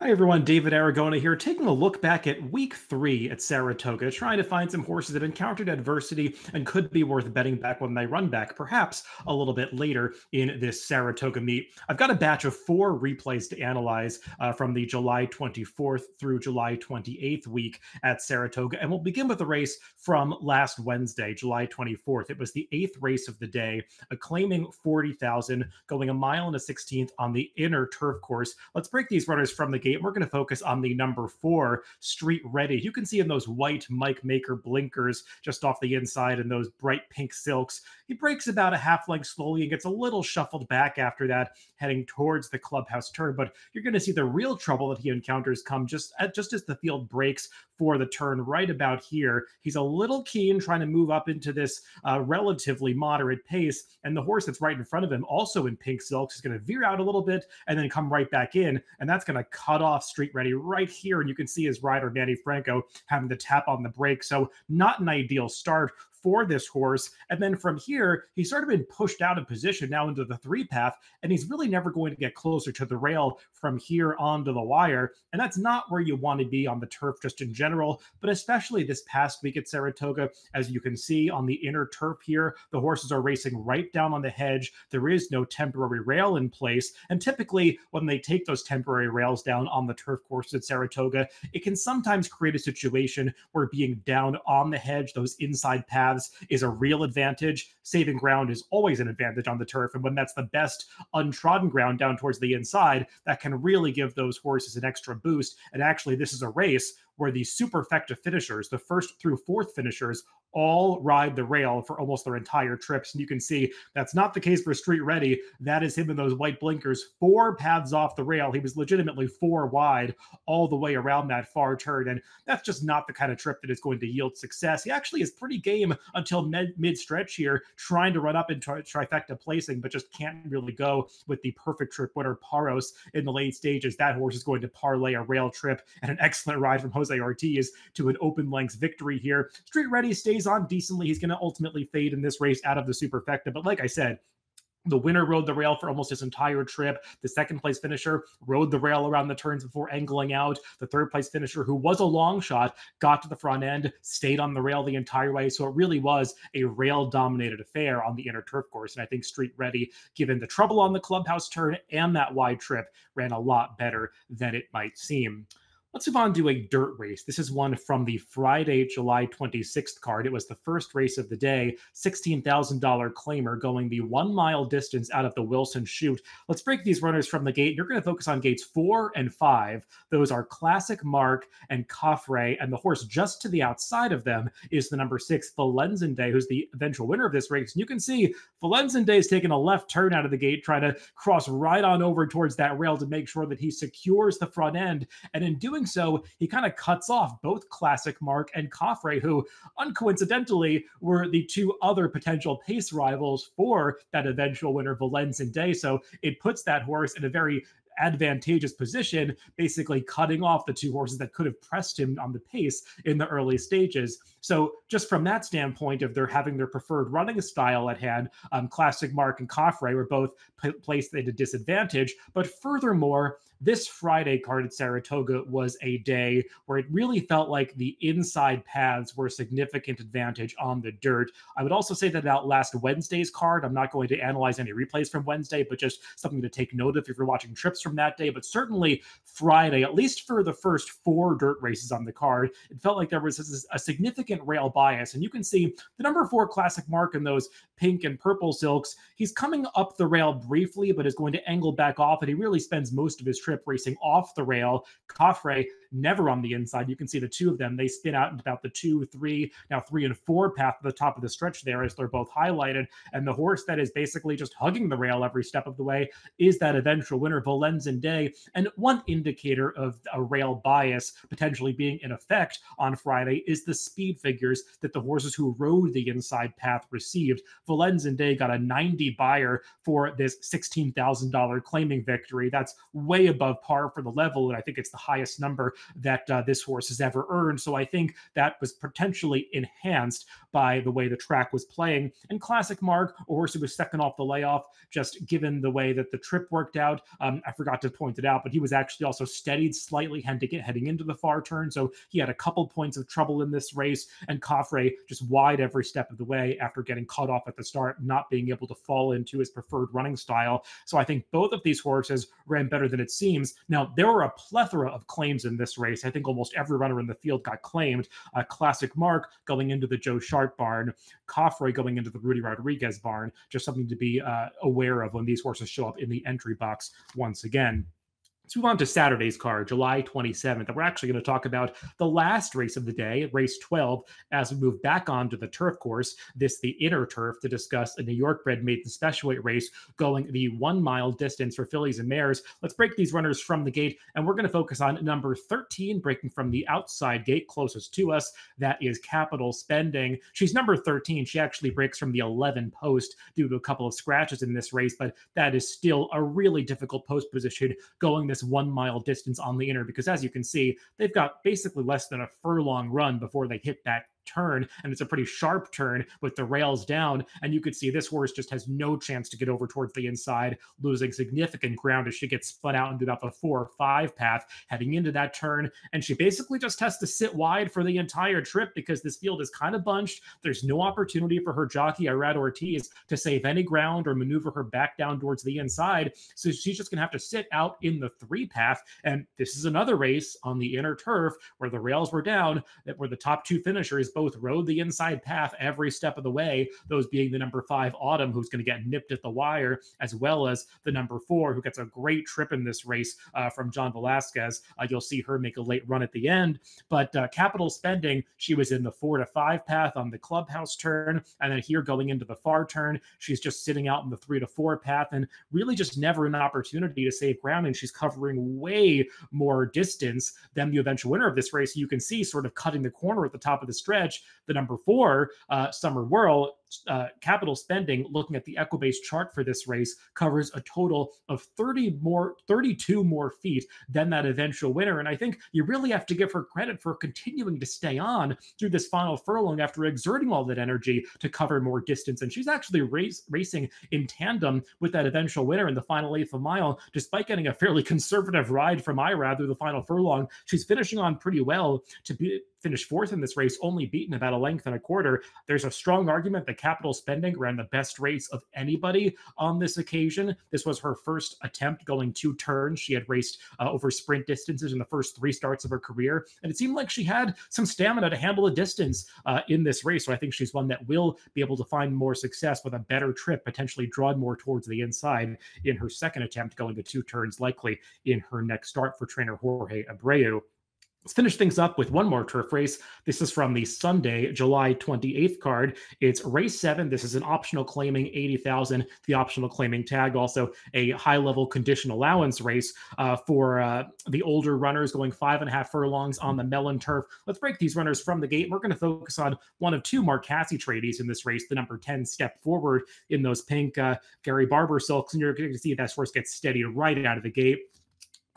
Hi everyone, David Aragona here, taking a look back at week 3 at Saratoga, trying to find some horses that encountered adversity and could be worth betting back when they run back, perhaps a little bit later in this Saratoga meet. I've got a batch of 4 replays to analyze from the July 24th through July 28th week at Saratoga, and we'll begin with the race from last Wednesday, July 24th. It was the 8th race of the day, a claiming 40,000, going a mile and a 16th on the inner turf course. Let's break these runners from the gate. We're going to focus on the number 4, Street Ready. You can see in those white Mike Maker blinkers just off the inside and those bright pink silks. He breaks about a half length slowly and gets a little shuffled back after that, heading towards the clubhouse turn. But you're going to see the real trouble that he encounters come just as the field breaks for the turn right about here. He's a little keen trying to move up into this relatively moderate pace, and the horse that's right in front of him, also in pink silks, is going to veer out a little bit and then come right back in, and that's going to cut off Street Ready right here, and you can see his rider Manny Franco having to tap on the brake. So not an ideal start for this horse. And then from here, he's sort of been pushed out of position now into the 3 path, and he's really never going to get closer to the rail from here onto the wire. And that's not where you want to be on the turf just in general, but especially this past week at Saratoga. As you can see on the inner turf here, the horses are racing right down on the hedge. There is no temporary rail in place. And typically when they take those temporary rails down on the turf course at Saratoga, it can sometimes create a situation where being down on the hedge, those inside paths, is a real advantage. Saving ground is always an advantage on the turf, and when that's the best untrodden ground down towards the inside, that can really give those horses an extra boost. And actually, this is a race where the superfecta finishers, the 1st through 4th finishers, all ride the rail for almost their entire trips. And you can see that's not the case for Street Ready. That is him in those white blinkers, 4 paths off the rail. He was legitimately 4 wide all the way around that far turn. And that's just not the kind of trip that is going to yield success. He actually is pretty game until mid-stretch here, trying to run up into trifecta placing, but just can't really go with the perfect trip winner Paros in the late stages. That horse is going to parlay a rail trip and an excellent ride from Jose Ortiz to an open lengths victory here. Street Ready stays on decently. He's going to ultimately fade in this race out of the superfecta. But like I said, the winner rode the rail for almost his entire trip. The second place finisher rode the rail around the turns before angling out. The third place finisher, who was a long shot, got to the front end, stayed on the rail the entire way. So it really was a rail-dominated affair on the inner turf course. And I think Street Ready, given the trouble on the clubhouse turn and that wide trip, ran a lot better than it might seem. Let's move on to a dirt race. This is one from the Friday, July 26th card. It was the first race of the day, $16,000 claimer going the 1 mile distance out of the Wilson Chute. Let's break these runners from the gate. You're going to focus on gates 4 and 5. Those are Classic Mark and Coffre, and the horse just to the outside of them is the number 6, Valenzende, who's the eventual winner of this race. And you can see Valenzende is taking a left turn out of the gate, trying to cross right on over towards that rail to make sure that he secures the front end. And in doing so, he kind of cuts off both Classic Mark and Coffre, who uncoincidentally were the 2 other potential pace rivals for that eventual winner, Valenzende. So it puts that horse in a very advantageous position, basically cutting off the 2 horses that could have pressed him on the pace in the early stages. So just from that standpoint of they're having their preferred running style at hand, Classic Mark and Coffre were both placed at a disadvantage. But furthermore, this Friday card at Saratoga was a day where it really felt like the inside paths were a significant advantage on the dirt. I would also say that about last Wednesday's card, I'm not going to analyze any replays from Wednesday, but just something to take note of if you're watching trips from that day. But certainly Friday, at least for the first 4 dirt races on the card, it felt like there was a significant rail bias. And you can see the number 4 Classic Mark in those pink and purple silks. He's coming up the rail briefly, but is going to angle back off, and he really spends most of his trip racing off the rail. Coffre never on the inside. You can see the 2 of them. They spin out into about the 2, 3, now 3 and 4 path at the top of the stretch there as they're both highlighted. And the horse that is basically just hugging the rail every step of the way is that eventual winner, Valenzende. And one indicator of a rail bias potentially being in effect on Friday is the speed figures that the horses who rode the inside path received. Valenzende got a 90 buyer for this $16,000 claiming victory. That's way above par for the level, and I think it's the highest number that this horse has ever earned. So I think that was potentially enhanced by the way the track was playing. And Classic Mark, a horse who was second off the layoff, just given the way that the trip worked out, I forgot to point it out, but he was actually also steadied slightly heading into the far turn. So he had a couple points of trouble in this race, and Coffre just wide every step of the way after getting cut off at the start, not being able to fall into his preferred running style. So I think both of these horses ran better than it seems. Now, there were a plethora of claims in this race. I think almost every runner in the field got claimed. Classic Mark going into the Joe Sharp barn, Coffre going into the Rudy Rodriguez barn, just something to be aware of when these horses show up in the entry box once again. Let's move on to Saturday's card, July 27th. And we're actually going to talk about the last race of the day, race 12, as we move back onto the turf course, the inner turf, to discuss a New York bred maiden special weight race going the 1 mile distance for fillies and mares. Let's break these runners from the gate, and we're going to focus on number 13, breaking from the outside gate closest to us. That is Capital Spending. She's number 13. She actually breaks from the 11 post due to a couple of scratches in this race, but that is still a really difficult post position going this 1 mile distance on the inner, because as you can see, they've got basically less than a furlong run before they hit that turn, and it's a pretty sharp turn with the rails down, and you could see this horse just has no chance to get over towards the inside, losing significant ground as she gets spun out into about the 4 or 5 path heading into that turn, and she basically just has to sit wide for the entire trip because this field is kind of bunched. There's no opportunity for her jockey, Irad Ortiz, to save any ground or maneuver her back down towards the inside, so she's just going to have to sit out in the 3 path, and this is another race on the inner turf where the rails were down, where the top 2 finishers both rode the inside path every step of the way, those being the number 5 Autumn, who's going to get nipped at the wire, as well as the number 4, who gets a great trip in this race from John Velasquez. You'll see her make a late run at the end, but Capital Spending, she was in the 4 to 5 path on the clubhouse turn, and then here going into the far turn, she's just sitting out in the 3 to 4 path, and really just never an opportunity to save ground, and she's covering way more distance than the eventual winner of this race. You can see sort of cutting the corner at the top of the stretch, the number 4, Summer Whirl. Capital Spending, looking at the Equibase chart for this race, covers a total of 32 more feet than that eventual winner. And I think you really have to give her credit for continuing to stay on through this final furlong after exerting all that energy to cover more distance. And she's actually racing in tandem with that eventual winner in the final 1/8 of a mile, despite getting a fairly conservative ride from Irad through the final furlong. She's finishing on pretty well to finish 4th in this race, only beaten about 1.25 lengths. There's a strong argument that Capital Spending ran the best race of anybody on this occasion. This was her first attempt going 2 turns. She had raced over sprint distances in the first 3 starts of her career, and it seemed like she had some stamina to handle a distance in this race. So I think she's one that will be able to find more success with a better trip, potentially drawn more towards the inside in her second attempt, going to 2 turns likely in her next start for trainer Jorge Abreu. Let's finish things up with one more turf race. This is from the Sunday, July 28th card. It's race 7. This is an optional claiming 80,000, the optional claiming tag, also a high-level condition allowance race for the older runners going 5.5 furlongs on the melon turf. Let's break these runners from the gate. We're going to focus on one of 2 Marcassi tradies in this race, the number 10 Step Forward in those pink Gary Barber silks, and you're going to see that horse get steady right out of the gate.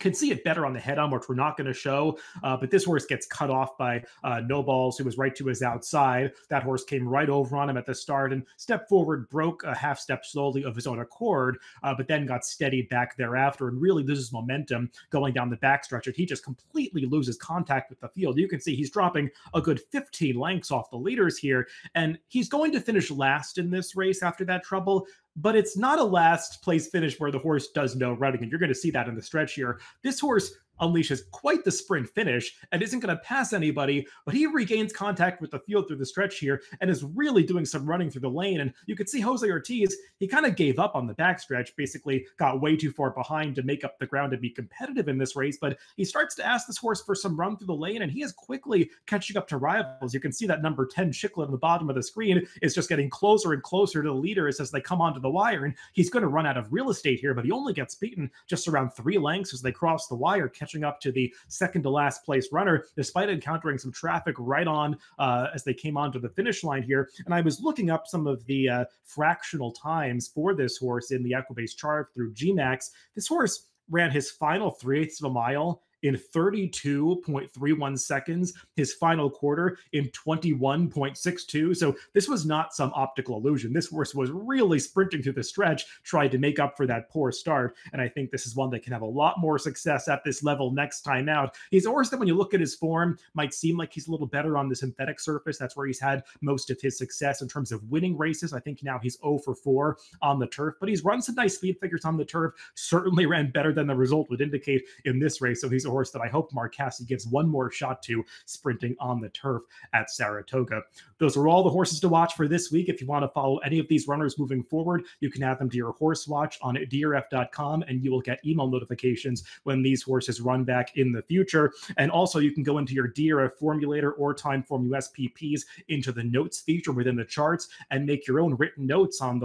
Can see it better on the head-on, which we're not going to show, but this horse gets cut off by No Balls, who was right to his outside. That horse came right over on him at the start, and Step Forward broke a half step slowly of his own accord, but then got steadied back thereafter and really loses momentum going down the backstretch, and he just completely loses contact with the field. You can see he's dropping a good 15 lengths off the leaders here, and he's going to finish last in this race after that trouble, but it's not a last place finish where the horse does no running, and you're going to see that in the stretch here. This horse unleashes quite the sprint finish and isn't going to pass anybody, but he regains contact with the field through the stretch here and is really doing some running through the lane. And you can see Jose Ortiz, he kind of gave up on the backstretch, basically got way too far behind to make up the ground to be competitive in this race, but he starts to ask this horse for some run through the lane, and he is quickly catching up to rivals. You can see that number 10 Chiclet on the bottom of the screen is just getting closer and closer to the leaders as they come onto the wire, and he's going to run out of real estate here, but he only gets beaten just around 3 lengths as they cross the wire, catching up to the second to last place runner, despite encountering some traffic right on as they came onto the finish line here. And I was looking up some of the fractional times for this horse in the Equibase chart through GMAX. This horse ran his final 3/8 of a mile in 32.31 seconds, his final quarter in 21.62. So this was not some optical illusion. This horse was really sprinting through the stretch, tried to make up for that poor start. And I think this is one that can have a lot more success at this level next time out. He's a horse that when you look at his form, might seem like he's a little better on the synthetic surface. That's where he's had most of his success in terms of winning races. I think now he's 0 for 4 on the turf, but he's run some nice speed figures on the turf, certainly ran better than the result would indicate in this race. So he's a horse that I hope Mark Casse gives one more shot to sprinting on the turf at Saratoga. Those are all the horses to watch for this week. If you want to follow any of these runners moving forward, you can add them to your horse watch on DRF.com, and you will get email notifications when these horses run back in the future. And also you can go into your DRF formulator or Timeform USPPs into the notes feature within the charts and make your own written notes on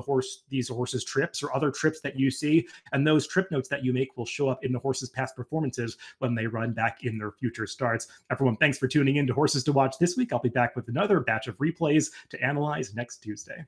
these horses' trips or other trips that you see. And those trip notes that you make will show up in the horses' past performances when they run back in their future starts. Everyone, thanks for tuning in to Horses to Watch this week. I'll be back with another batch of replays to analyze next Tuesday.